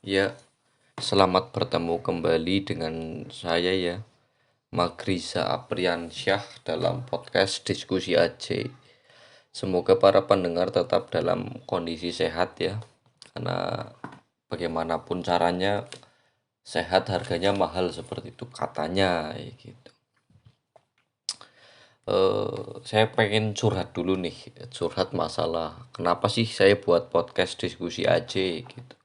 Ya, selamat bertemu kembali dengan saya ya, Magriza Apriansyah dalam podcast Diskusi AJ. Semoga para pendengar tetap dalam kondisi sehat ya, karena bagaimanapun caranya sehat harganya mahal seperti itu katanya ya gitu. Saya pengen curhat dulu nih, curhat masalah kenapa sih saya buat podcast Diskusi AJ gitu.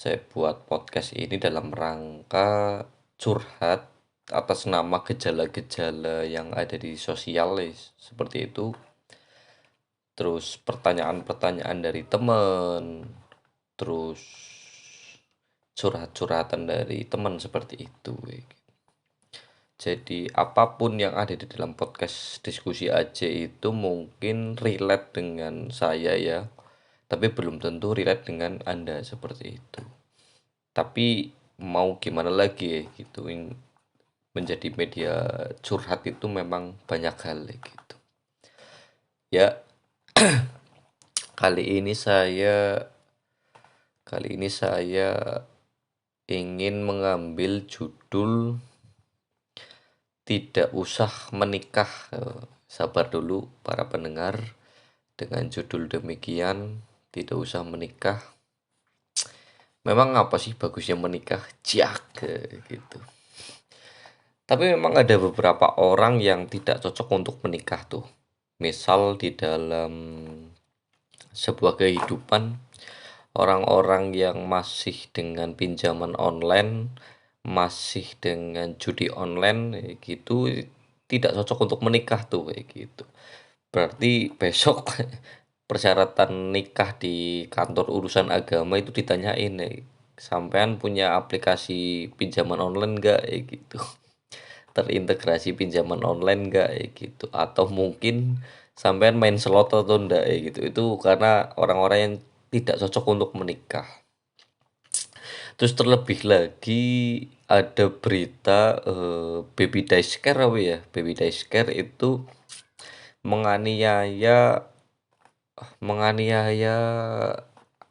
Saya buat podcast ini dalam rangka curhat atas nama gejala-gejala yang ada di sosial seperti itu. Terus pertanyaan-pertanyaan dari teman, terus curhat-curhatan dari teman seperti itu. Jadi apapun yang ada di dalam podcast diskusi aja itu mungkin relate dengan saya ya, tapi belum tentu relate dengan Anda seperti itu. Tapi mau gimana lagi ya gitu, menjadi media curhat itu memang banyak hal ya gitu. Ya, kali ini saya kali ini saya ingin mengambil judul tidak usah menikah. Sabar dulu para pendengar, dengan judul demikian tidak usah menikah. Memang apa sih bagusnya menikah? Ciak gitu. Tapi memang ada beberapa orang yang tidak cocok untuk menikah tuh. Misal di dalam sebuah kehidupan, orang-orang yang masih dengan pinjaman online, masih dengan judi online gitu, tidak cocok untuk menikah tuh kayak gitu. Berarti besok persyaratan nikah di kantor urusan agama itu ditanyain sampean punya aplikasi pinjaman online enggak gitu. Terintegrasi pinjaman online enggak gitu, atau mungkin sampean main slot atau enggak gitu. Itu karena orang-orang yang tidak cocok untuk menikah. Terus terlebih lagi ada berita baby dice care apa ya, baby dice care itu menganiaya menganiaya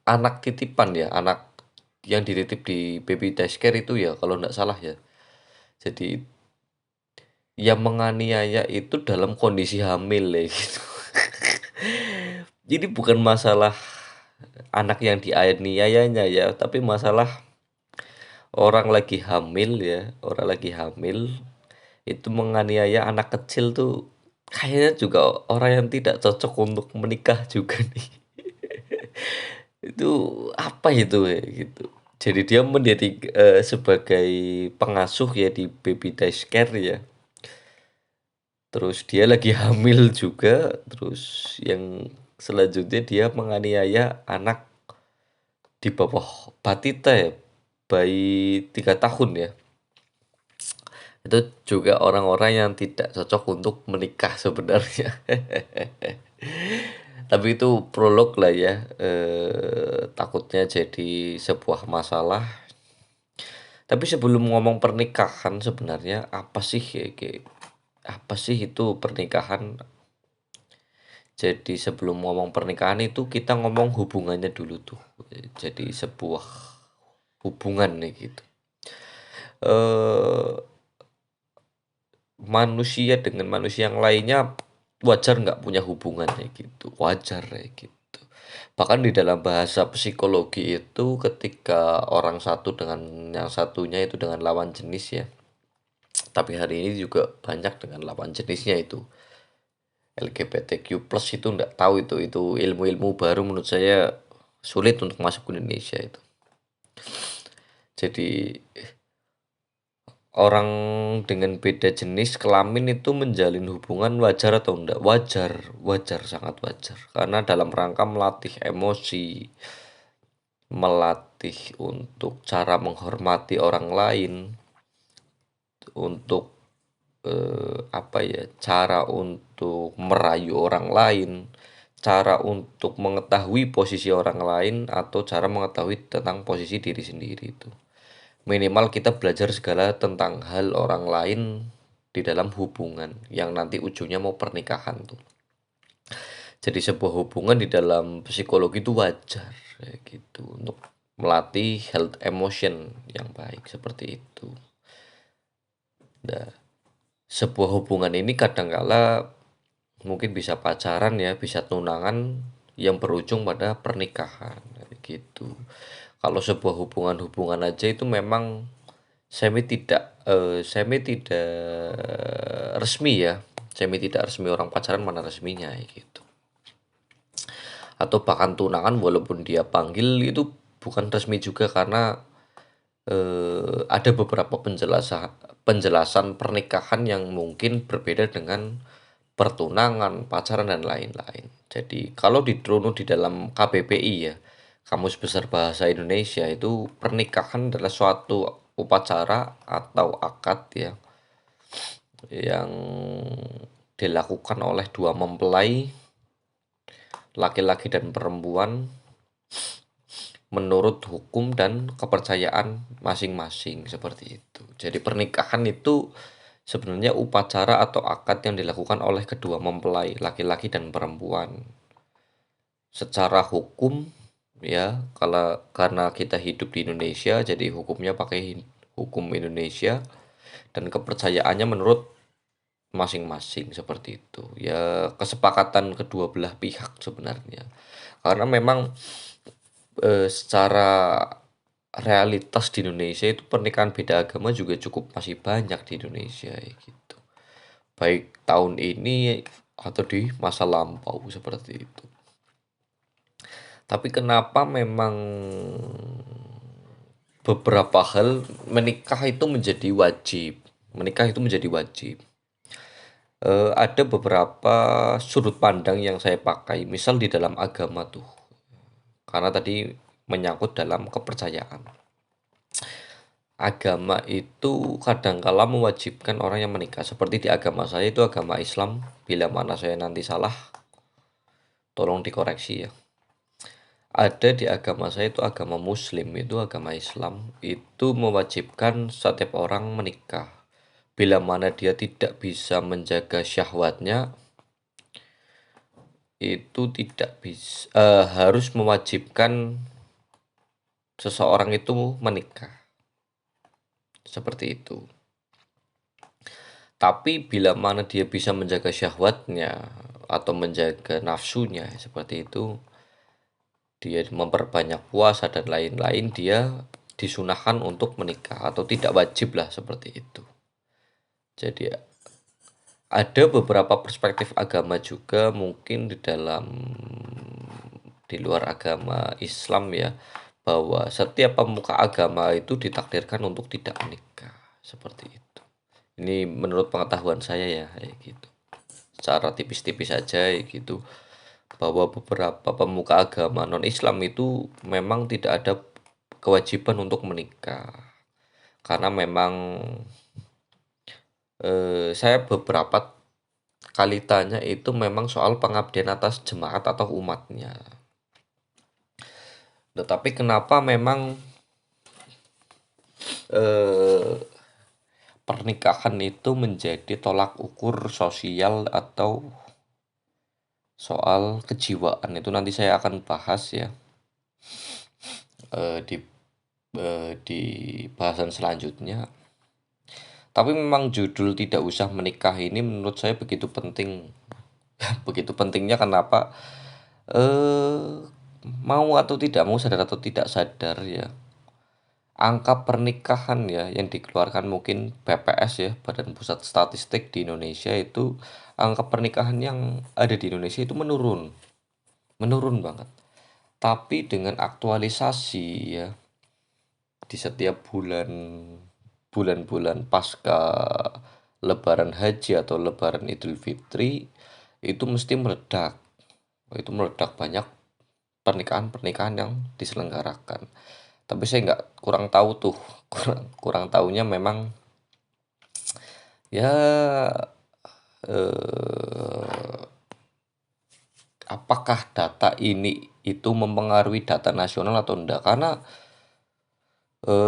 anak titipan ya, anak yang dititip di baby dice care itu ya kalau enggak salah ya. Jadi yang menganiaya itu dalam kondisi hamil ya gitu. Jadi bukan masalah anak yang dianiayanya ya, tapi masalah orang lagi hamil itu menganiaya anak kecil tuh kayaknya juga orang yang tidak cocok untuk menikah juga nih. Itu apa itu ya gitu. Jadi dia menjadi sebagai pengasuh ya di baby dice care ya. Terus dia lagi hamil juga, terus yang selanjutnya dia menganiaya anak di bawah batita ya, bayi 3 tahun ya. Itu juga orang-orang yang tidak cocok untuk menikah sebenarnya. Tapi itu prolog lah ya, takutnya jadi sebuah masalah. Tapi sebelum ngomong pernikahan sebenarnya apa sih apa sih itu pernikahan? Jadi sebelum ngomong pernikahan itu kita ngomong hubungannya dulu tuh. Jadi sebuah hubungan nih gitu. Eh Manusia dengan manusia yang lainnya wajar nggak punya hubungan kayak gitu, wajar kayak gitu. Bahkan di dalam bahasa psikologi itu ketika orang satu dengan yang satunya itu dengan lawan jenis ya, tapi hari ini juga banyak dengan lawan jenisnya itu LGBTQ+ itu nggak tahu itu ilmu-ilmu baru menurut saya sulit untuk masuk ke Indonesia itu. Jadi orang dengan beda jenis kelamin itu menjalin hubungan wajar atau enggak? Wajar, wajar, sangat wajar. Karena dalam rangka melatih emosi, melatih untuk cara menghormati orang lain, untuk apa ya, cara untuk merayu orang lain, cara untuk mengetahui posisi orang lain, atau cara mengetahui tentang posisi diri sendiri itu. Minimal kita belajar segala tentang hal orang lain di dalam hubungan yang nanti ujungnya mau pernikahan tuh. Jadi sebuah hubungan di dalam psikologi itu wajar kayak gitu untuk melatih health emotion yang baik seperti itu. Nah, sebuah hubungan ini kadangkala mungkin bisa pacaran ya, bisa tunangan yang berujung pada pernikahan gitu. Kalau sebuah hubungan aja itu memang semi tidak resmi ya, semi tidak resmi, orang pacaran mana resminya ya gitu. Atau bahkan tunangan walaupun dia panggil itu bukan resmi juga karena ada beberapa penjelasan penjelasan pernikahan yang mungkin berbeda dengan pertunangan, pacaran dan lain-lain. Jadi kalau dirunut di dalam KBBI ya, Kamus Besar Bahasa Indonesia, itu pernikahan adalah suatu upacara atau akad ya yang dilakukan oleh dua mempelai laki-laki dan perempuan menurut hukum dan kepercayaan masing-masing seperti itu. Jadi pernikahan itu sebenarnya upacara atau akad yang dilakukan oleh kedua mempelai laki-laki dan perempuan. Secara hukum ya, kalau karena kita hidup di Indonesia jadi hukumnya pakai hukum Indonesia dan kepercayaannya menurut masing-masing seperti itu. Ya kesepakatan kedua belah pihak sebenarnya. Karena memang secara realitas di Indonesia itu pernikahan beda agama juga cukup masih banyak di Indonesia ya gitu. Baik tahun ini atau di masa lampau seperti itu. Tapi kenapa memang beberapa hal menikah itu menjadi wajib? Menikah itu menjadi wajib. Ada beberapa sudut pandang yang saya pakai, misal di dalam agama tuh, karena tadi menyangkut dalam kepercayaan. Agama itu kadangkala mewajibkan orang yang menikah. Seperti di agama saya itu agama Islam, bila mana saya nanti salah, tolong dikoreksi ya. Ada di agama saya itu agama Muslim, itu agama Islam, itu mewajibkan setiap orang menikah. Bila mana dia tidak bisa menjaga syahwatnya, itu tidak bisa harus mewajibkan seseorang itu menikah. Seperti itu. Tapi bila mana dia bisa menjaga syahwatnya atau menjaga nafsunya seperti itu, dia memperbanyak puasa dan lain-lain, dia disunahkan untuk menikah atau tidak wajib lah seperti itu. Jadi ada beberapa perspektif agama juga mungkin di luar agama Islam ya, bahwa setiap pemuka agama itu ditakdirkan untuk tidak menikah seperti itu. Ini menurut pengetahuan saya ya kayak gitu. Secara tipis-tipis aja gitu, bahwa beberapa pemuka agama non-Islam itu memang tidak ada kewajiban untuk menikah. Karena memang saya beberapa kali tanya itu memang soal pengabdian atas jemaat atau umatnya. Tetapi kenapa memang eh, pernikahan itu menjadi tolak ukur sosial atau soal kejiwaan, itu nanti saya akan bahas ya di di bahasan selanjutnya. Tapi memang judul tidak usah menikah ini menurut saya begitu penting. Begitu pentingnya kenapa? Eh mau atau tidak mau, sadar atau tidak sadar ya, angka pernikahan ya yang dikeluarkan mungkin BPS ya, Badan Pusat Statistik di Indonesia, itu angka pernikahan yang ada di Indonesia itu menurun banget. Tapi dengan aktualisasi ya di setiap bulan-bulan pasca Lebaran Haji atau Lebaran Idul Fitri itu mesti meledak. Itu meledak banyak pernikahan-pernikahan yang diselenggarakan. Tapi saya nggak kurang tahu tuh, kurang tahunya memang ya eh, apakah data ini itu mempengaruhi data nasional atau enggak, karena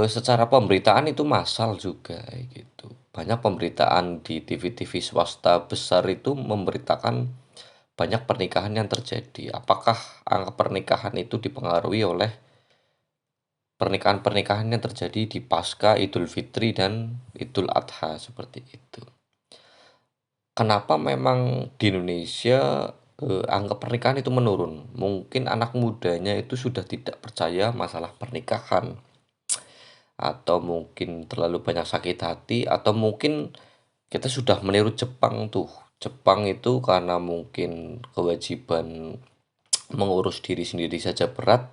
secara pemberitaan itu massal juga gitu. Banyak pemberitaan di TV-TV swasta besar itu memberitakan banyak pernikahan yang terjadi. Apakah angka pernikahan itu dipengaruhi oleh pernikahan-pernikahan yang terjadi di pasca Idul Fitri dan Idul Adha seperti itu. Kenapa memang di Indonesia, angka pernikahan itu menurun? Mungkin anak mudanya itu sudah tidak percaya masalah pernikahan, atau mungkin terlalu banyak sakit hati, atau mungkin kita sudah meniru Jepang tuh. Jepang itu karena mungkin kewajiban mengurus diri sendiri saja berat,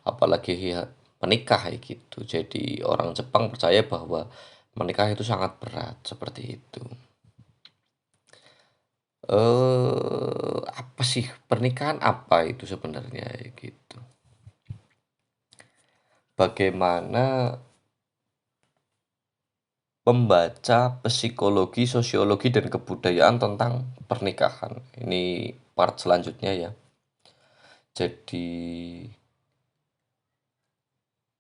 apalagi menikah kayak gitu. Jadi orang Jepang percaya bahwa menikah itu sangat berat, seperti itu. Apa sih pernikahan apa itu sebenarnya gitu? Bagaimana membaca psikologi, sosiologi, dan kebudayaan tentang pernikahan. Ini part selanjutnya ya. Jadi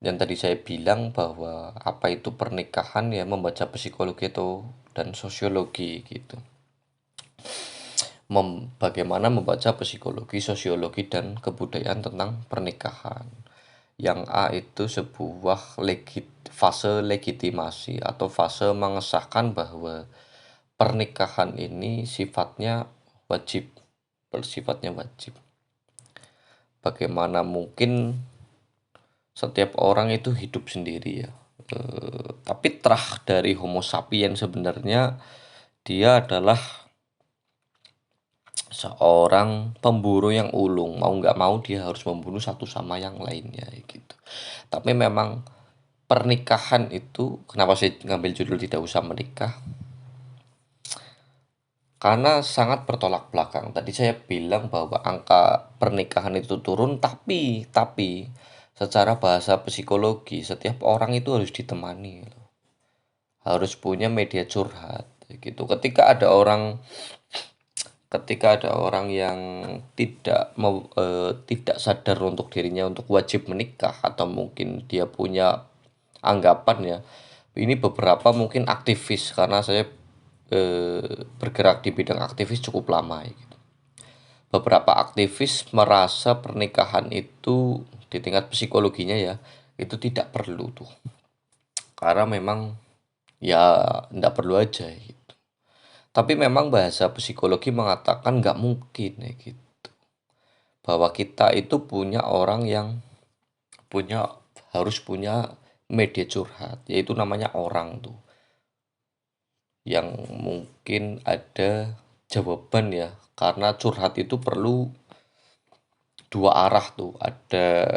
yang tadi saya bilang bahwa apa itu pernikahan ya, membaca psikologi itu dan sosiologi gitu. Bagaimana membaca psikologi, sosiologi, dan kebudayaan tentang pernikahan. Yang A itu sebuah fase legitimasi atau fase mengesahkan bahwa pernikahan ini wajib, bersifatnya wajib. Bagaimana mungkin setiap orang itu hidup sendiri ya. Tapi terah dari Homo sapiens sebenarnya dia adalah seorang pemburu yang ulung, mau nggak mau dia harus membunuh satu sama yang lainnya gitu. Tapi memang pernikahan itu, kenapa saya ngambil judul tidak usah menikah? Karena sangat bertolak belakang. Tadi saya bilang bahwa angka pernikahan itu turun, tapi secara bahasa psikologi setiap orang itu harus ditemani, harus punya media curhat gitu. Ketika ada orang yang tidak sadar untuk dirinya untuk wajib menikah, atau mungkin dia punya anggapan ya, ini beberapa mungkin aktivis, karena saya bergerak di bidang aktivis cukup lama gitu. Beberapa aktivis merasa pernikahan itu di tingkat psikologinya ya itu tidak perlu tuh, karena memang ya tidak perlu aja gitu. Tapi memang bahasa psikologi mengatakan nggak mungkin ya gitu, bahwa kita itu punya orang yang harus punya media curhat, yaitu namanya orang tuh, yang mungkin ada jawaban ya, karena curhat itu perlu dua arah tuh, ada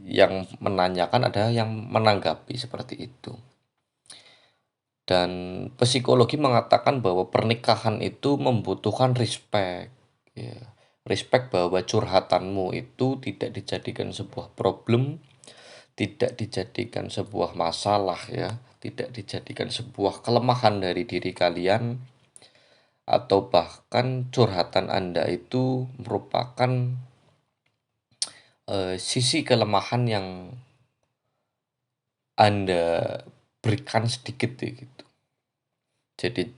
yang menanyakan, ada yang menanggapi seperti itu. Dan psikologi mengatakan bahwa pernikahan itu membutuhkan respect ya. Respect bahwa curhatanmu itu tidak dijadikan sebuah problem, tidak dijadikan sebuah masalah ya, tidak dijadikan sebuah kelemahan dari diri kalian, atau bahkan curhatan Anda itu merupakan sisi kelemahan yang Anda berikan sedikit ya gitu. Jadi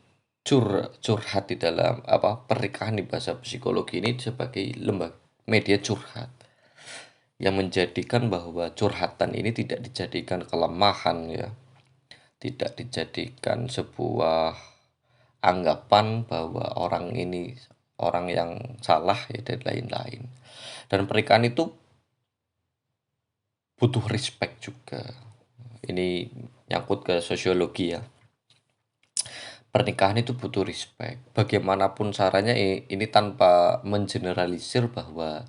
curhat di dalam pernikahan di bahasa psikologi ini sebagai lembaga media curhat, yang menjadikan bahwa curhatan ini tidak dijadikan kelemahan ya, tidak dijadikan sebuah anggapan bahwa orang ini orang yang salah ya, dan lain-lain. Dan pernikahan itu butuh respect juga. Ini nyangkut ke sosiologi ya. Pernikahan itu butuh respect. Bagaimanapun caranya, ini tanpa mengeneralisir bahwa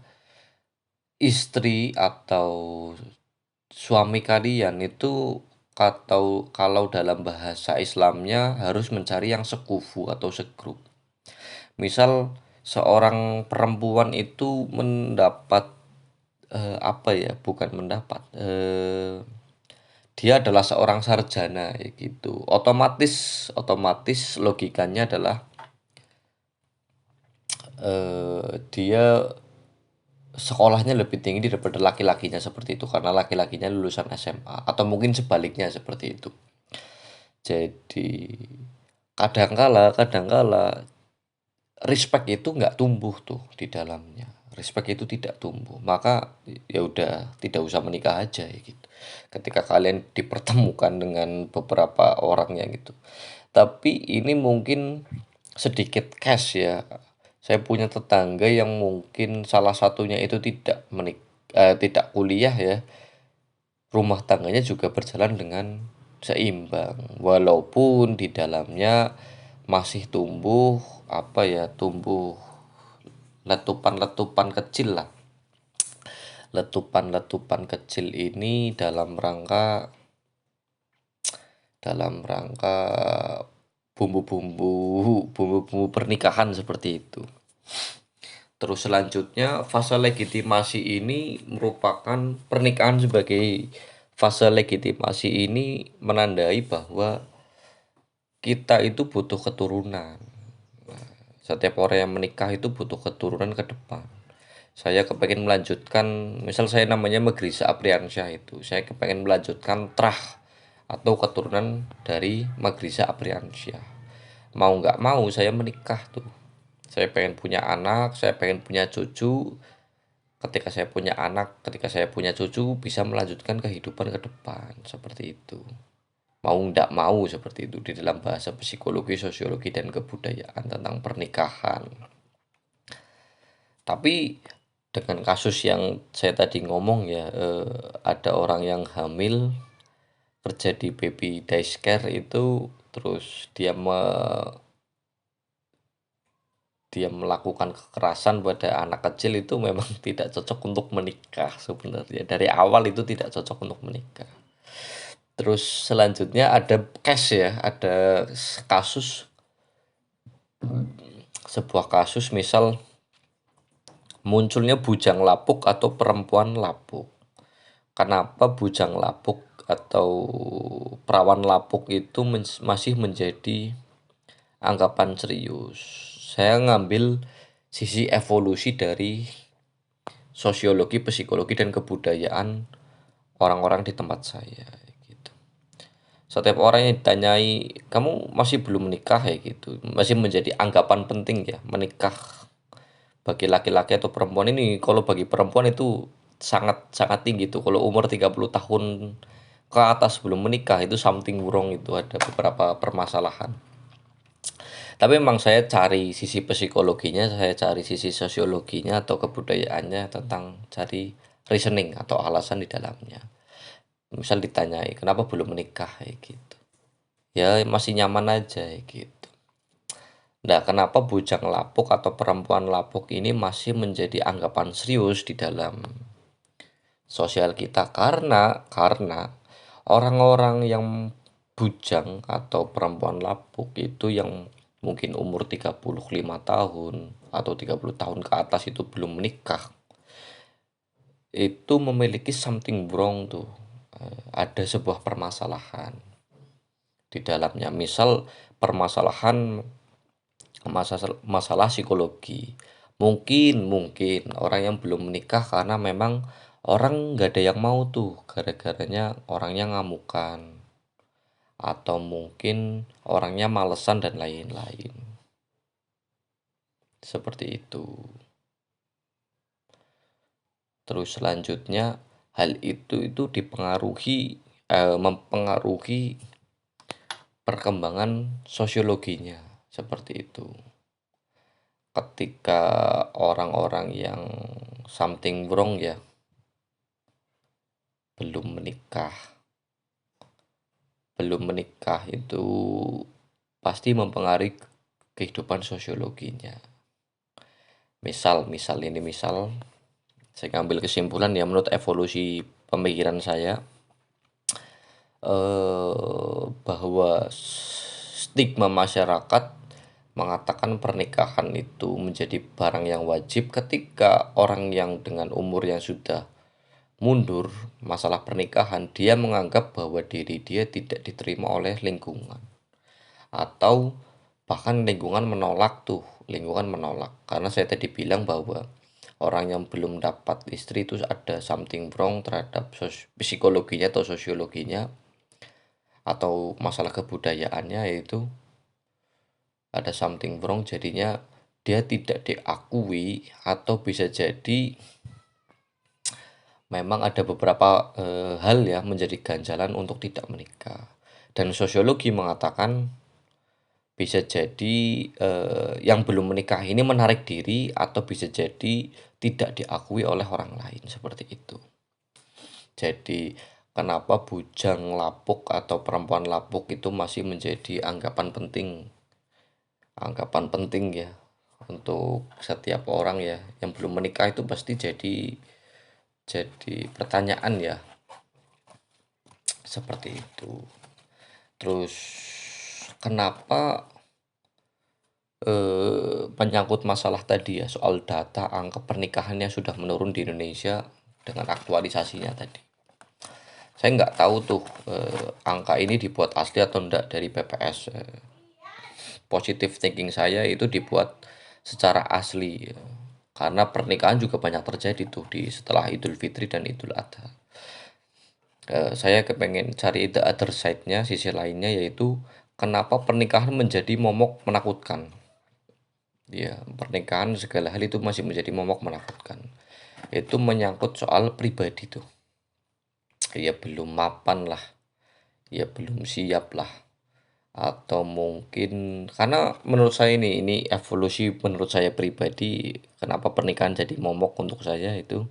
istri atau suami kalian itu, atau kalau dalam bahasa Islamnya, harus mencari yang sekufu atau segrup. Misal seorang perempuan itu mendapat bukan mendapat, dia adalah seorang sarjana ya gitu. Otomatis logikanya adalah dia sekolahnya lebih tinggi daripada laki-lakinya, seperti itu, karena laki-lakinya lulusan SMA, atau mungkin sebaliknya seperti itu. Jadi kadangkala respect itu nggak tumbuh tuh di dalamnya. Respect itu tidak tumbuh, maka ya udah tidak usah menikah aja ya gitu. ketika kalian dipertemukan dengan beberapa orangnya gitu. Tapi ini mungkin sedikit cash ya. Saya punya tetangga yang mungkin salah satunya itu tidak kuliah ya. Rumah tangganya juga berjalan dengan seimbang. Walaupun di dalamnya masih tumbuh apa ya, tumbuh letupan-letupan kecil lah. Letupan-letupan kecil ini dalam rangka bumbu-bumbu pernikahan seperti itu. Terus selanjutnya fase legitimasi ini merupakan pernikahan sebagai fase legitimasi ini menandai bahwa kita itu butuh keturunan. Setiap orang yang menikah itu butuh keturunan ke depan. Saya kepengen melanjutkan, misal saya namanya Megrisa Apriansyah itu, saya kepengen melanjutkan trah atau keturunan dari Megrisa Apriansyah. Mau nggak mau saya menikah tuh. Saya pengen punya anak, saya pengen punya cucu. Ketika saya punya anak, ketika saya punya cucu, bisa melanjutkan kehidupan ke depan seperti itu. Mau nggak mau seperti itu di dalam bahasa psikologi, sosiologi, dan kebudayaan tentang pernikahan. Tapi dengan kasus yang saya tadi ngomong ya, ada orang yang hamil, terjadi baby die scare itu, terus dia melakukan kekerasan pada anak kecil, itu memang tidak cocok untuk menikah sebenarnya. Dari awal itu tidak cocok untuk menikah. Terus selanjutnya ada case ya, ada kasus, sebuah kasus misal munculnya bujang lapuk atau perempuan lapuk. Kenapa bujang lapuk atau perawan lapuk itu masih menjadi anggapan serius? Saya ngambil sisi evolusi dari sosiologi, psikologi, dan kebudayaan orang-orang di tempat saya gitu. Setiap orang yang ditanyai, kamu masih belum menikah ya gitu, masih menjadi anggapan penting ya menikah bagi laki-laki atau perempuan ini. Kalau bagi perempuan itu sangat sangat tinggi tuh. Kalau umur 30 tahun ke atas belum menikah itu something wrong, itu ada beberapa permasalahan. Tapi memang saya cari sisi psikologinya, saya cari sisi sosiologinya atau kebudayaannya, tentang cari reasoning atau alasan di dalamnya. Misal ditanyai kenapa belum menikah ya gitu. Ya masih nyaman aja ya gitu. Nah, kenapa bujang lapuk atau perempuan lapuk ini masih menjadi anggapan serius di dalam sosial kita? Karena orang-orang yang bujang atau perempuan lapuk itu yang mungkin umur 35 tahun atau 30 tahun ke atas itu belum menikah, itu memiliki something wrong tuh. Ada sebuah permasalahan di dalamnya. Misal permasalahan masalah psikologi. Mungkin orang yang belum menikah karena memang orang nggak ada yang mau tuh, gara-garanya orangnya ngamukan, atau mungkin orangnya malesan dan lain-lain. Seperti itu. Terus selanjutnya hal itu mempengaruhi perkembangan sosiologinya seperti itu. Ketika orang-orang yang something wrong ya belum menikah itu pasti mempengaruhi kehidupan sosiologinya. Misal saya ngambil kesimpulan ya, menurut evolusi pemikiran saya, bahwa stigma masyarakat mengatakan pernikahan itu menjadi barang yang wajib ketika orang yang dengan umur yang sudah mundur masalah pernikahan, dia menganggap bahwa diri dia tidak diterima oleh lingkungan, atau bahkan lingkungan menolak. Karena saya tadi bilang bahwa orang yang belum dapat istri itu ada something wrong terhadap psikologinya atau sosiologinya atau masalah kebudayaannya, yaitu ada something wrong, jadinya dia tidak diakui, atau bisa jadi memang ada beberapa hal ya menjadi ganjalan untuk tidak menikah. Dan sosiologi mengatakan bisa jadi yang belum menikah ini menarik diri atau bisa jadi tidak diakui oleh orang lain seperti itu. Jadi kenapa bujang lapuk atau perempuan lapuk itu masih menjadi anggapan penting ya untuk setiap orang ya yang belum menikah itu pasti jadi pertanyaan ya seperti itu. Terus kenapa menyangkut masalah tadi ya soal data angka pernikahannya sudah menurun di Indonesia dengan aktualisasinya tadi. Saya nggak tahu tuh angka ini dibuat asli atau enggak dari BPS. Positive thinking saya itu dibuat secara asli ya. Karena pernikahan juga banyak terjadi tuh di setelah Idul Fitri dan Idul Adha. Saya kepengen cari the other side-nya, sisi lainnya yaitu kenapa pernikahan menjadi momok menakutkan. Ya, pernikahan segala hal itu masih menjadi momok menakutkan. Itu menyangkut soal pribadi tuh. Ya belum mapan lah, ya belum siap lah. Atau mungkin karena menurut saya ini evolusi menurut saya pribadi, kenapa pernikahan jadi momok untuk saya itu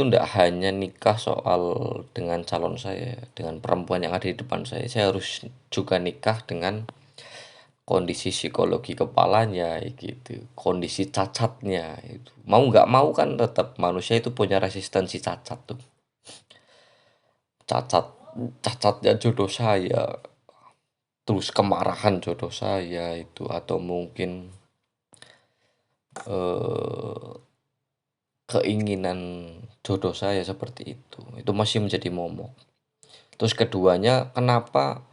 ndak hanya nikah soal dengan calon saya, dengan perempuan yang ada di depan saya harus juga nikah dengan kondisi psikologi kepalanya gitu, kondisi cacatnya itu. Mau nggak mau kan tetap manusia itu punya resistensi cacat tuh. Cacat cacatnya jodoh saya, terus kemarahan jodoh saya itu atau mungkin eh, keinginan jodoh saya seperti itu masih menjadi momok. Terus keduanya kenapa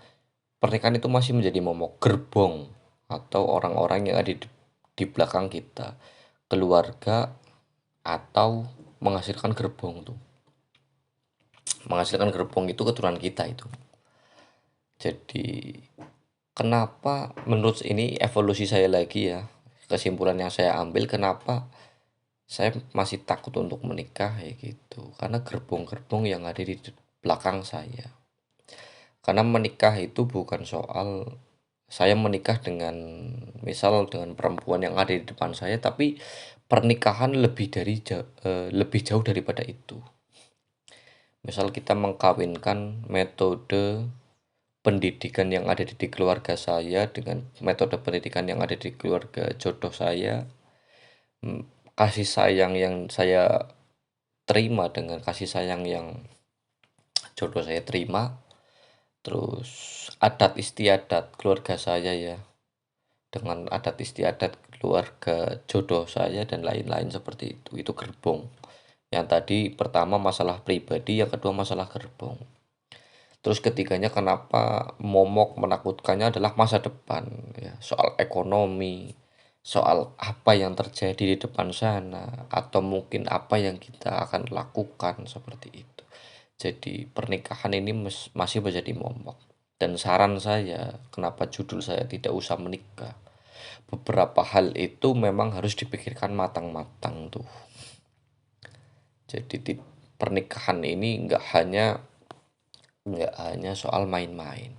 pernikahan itu masih menjadi momok gerbong atau orang-orang yang ada di belakang kita, keluarga atau menghasilkan gerbong tuh. Menghasilkan gerbong itu keturunan kita itu. Jadi kenapa menurut ini evolusi saya lagi ya, kesimpulan yang saya ambil kenapa saya masih takut untuk menikah ya gitu. Karena gerbong-gerbong yang ada di belakang saya. Karena menikah itu bukan soal saya menikah dengan misal dengan perempuan yang ada di depan saya, tapi pernikahan lebih jauh daripada itu. Misal kita mengkawinkan metode pendidikan yang ada di keluarga saya dengan metode pendidikan yang ada di keluarga jodoh saya, kasih sayang yang saya terima dengan kasih sayang yang jodoh saya terima, terus adat istiadat keluarga saya ya dengan adat istiadat keluarga jodoh saya dan lain-lain seperti itu gerbong. Yang tadi pertama masalah pribadi, yang kedua masalah gerbong. Terus ketiganya kenapa momok menakutkannya adalah masa depan ya, soal ekonomi, soal apa yang terjadi di depan sana atau mungkin apa yang kita akan lakukan seperti itu. Jadi pernikahan ini masih menjadi momok. Dan saran saya, kenapa judul saya tidak usah menikah. Beberapa hal itu memang harus dipikirkan matang-matang tuh. Jadi pernikahan ini nggak hanya soal main-main.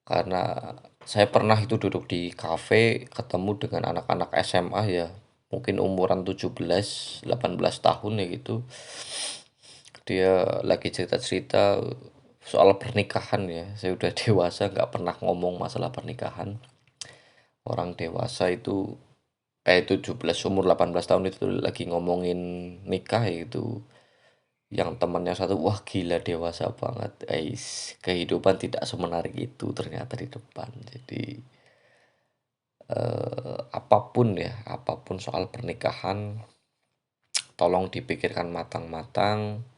Karena saya pernah itu duduk di kafe ketemu dengan anak-anak SMA ya, mungkin umuran 17 18 tahun ya gitu. Dia lagi cerita-cerita soal pernikahan ya. Saya udah dewasa nggak pernah ngomong masalah pernikahan. Orang dewasa itu kayak 17 umur 18 tahun itu lagi ngomongin nikah ya itu. Yang temannya satu, wah gila dewasa banget. Kehidupan tidak semenarik itu ternyata di depan. Jadi apapun soal pernikahan, tolong dipikirkan matang-matang.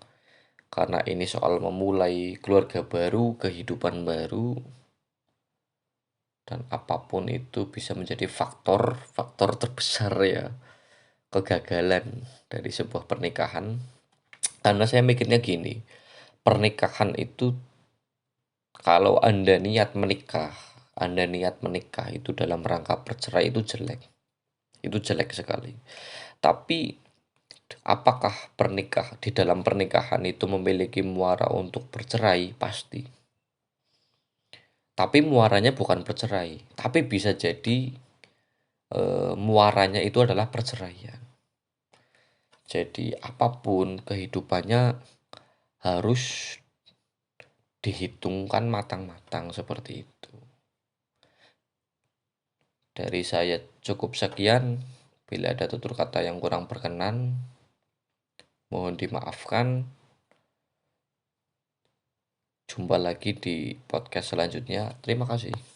Karena ini soal memulai keluarga baru, kehidupan baru. Dan apapun itu bisa menjadi faktor terbesar ya kegagalan dari sebuah pernikahan. Karena saya mikirnya gini, pernikahan itu kalau Anda niat menikah itu dalam rangka bercerai itu jelek. Itu jelek sekali. Tapi Apakah di dalam pernikahan itu memiliki muara untuk bercerai? Pasti. Tapi muaranya bukan bercerai, tapi bisa jadi muaranya itu adalah perceraian. Jadi apapun kehidupannya harus dihitungkan matang-matang seperti itu. Dari saya cukup sekian. Bila ada tutur kata yang kurang berkenan, mohon dimaafkan. Jumpa lagi di podcast selanjutnya. Terima kasih.